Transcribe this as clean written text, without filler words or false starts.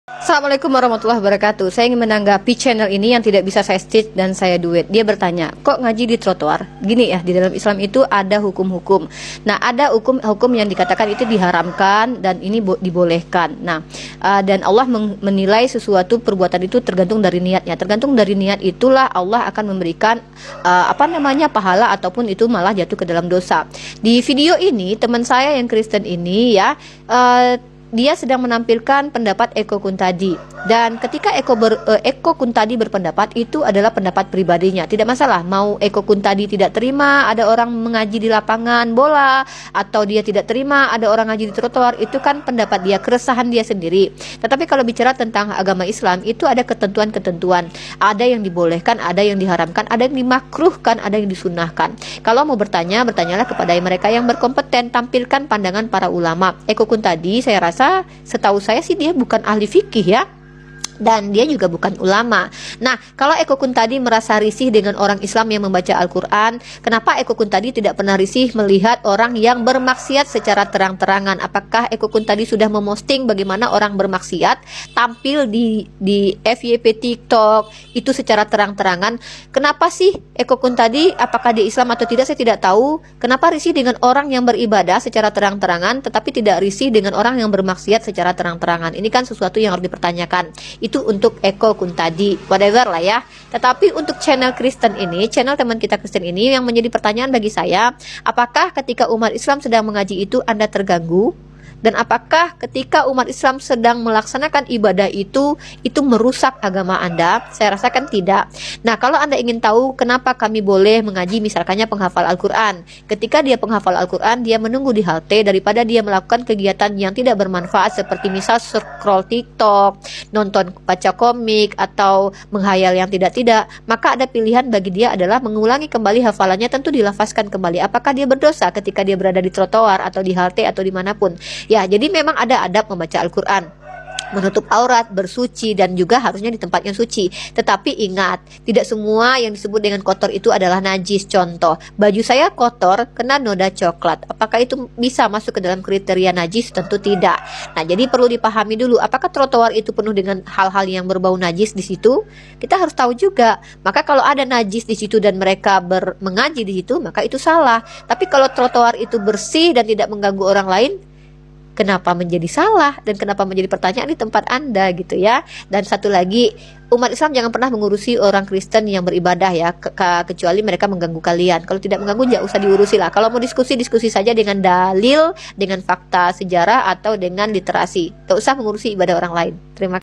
Assalamualaikum warahmatullahi wabarakatuh. Saya ingin menanggapi channel ini yang tidak bisa saya stitch dan saya duet. Dia bertanya, kok ngaji di trotoar? Gini ya, di dalam Islam itu ada hukum-hukum. Nah, ada hukum-hukum yang dikatakan itu diharamkan dan ini dibolehkan. Nah, dan Allah menilai sesuatu perbuatan itu tergantung dari niatnya. Tergantung dari niat itulah Allah akan memberikan pahala ataupun itu malah jatuh ke dalam dosa. Di video ini teman saya yang Kristen ini ya, dia sedang menampilkan pendapat Eko Kuntadi, dan ketika Eko Kuntadi berpendapat itu adalah pendapat pribadinya, tidak masalah. Mau Eko Kuntadi tidak terima ada orang mengaji di lapangan bola, atau dia tidak terima ada orang ngaji di trotoar, itu kan pendapat dia, keresahan dia sendiri. Tetapi kalau bicara tentang agama Islam itu ada ketentuan-ketentuan, ada yang dibolehkan, ada yang diharamkan, ada yang dimakruhkan, ada yang disunahkan. Kalau mau bertanya, bertanyalah kepada mereka yang berkompeten, tampilkan pandangan para ulama. Eko Kuntadi saya rasa, setahu saya sih dia bukan ahli fikih ya, dan dia juga bukan ulama. Nah, kalau Eko Kuntadi merasa risih dengan orang Islam yang membaca Al-Quran, kenapa Eko Kuntadi tidak pernah risih melihat orang yang bermaksiat secara terang-terangan? Apakah Eko Kuntadi sudah memosting bagaimana orang bermaksiat tampil di FYP TikTok itu secara terang-terangan? Kenapa sih Eko Kuntadi, apakah dia Islam atau tidak saya tidak tahu, kenapa risih dengan orang yang beribadah secara terang-terangan tetapi tidak risih dengan orang yang bermaksiat secara terang-terangan? Ini kan sesuatu yang harus dipertanyakan. Itu untuk Eko Kuntadi, whatever lah ya. Tetapi untuk channel Kristen ini, channel teman kita Kristen ini, yang menjadi pertanyaan bagi saya, apakah ketika umat Islam sedang mengaji itu Anda terganggu? Dan apakah ketika umat Islam sedang melaksanakan ibadah itu merusak agama Anda? Saya rasakan tidak. Nah, kalau Anda ingin tahu kenapa kami boleh mengaji misalkannya penghafal Al-Quran, ketika dia penghafal Al-Quran, dia menunggu di halte daripada dia melakukan kegiatan yang tidak bermanfaat seperti misal scroll TikTok, nonton baca komik, atau menghayal yang tidak-tidak, maka ada pilihan bagi dia adalah mengulangi kembali hafalannya, tentu dilafazkan kembali. Apakah dia berdosa ketika dia berada di trotoar atau di halte atau dimanapun? Ya, jadi memang ada adab membaca Al-Quran, menutup aurat, bersuci, dan juga harusnya di tempat yang suci. Tetapi ingat, tidak semua yang disebut dengan kotor itu adalah najis. Contoh, baju saya kotor kena noda coklat, apakah itu bisa masuk ke dalam kriteria najis? Tentu tidak. Nah, jadi perlu dipahami dulu, apakah trotoar itu penuh dengan hal-hal yang berbau najis di situ? Kita harus tahu juga. Maka kalau ada najis di situ dan mereka mengaji di situ, maka itu salah. Tapi kalau trotoar itu bersih dan tidak mengganggu orang lain, kenapa menjadi salah dan kenapa menjadi pertanyaan di tempat Anda gitu ya. Dan satu lagi, umat Islam jangan pernah mengurusi orang Kristen yang beribadah ya, kecuali mereka mengganggu kalian. Kalau tidak mengganggu, jangan usah diurusi lah. Kalau mau diskusi saja dengan dalil, dengan fakta sejarah, atau dengan literasi. Tidak usah mengurusi ibadah orang lain. Terima kasih.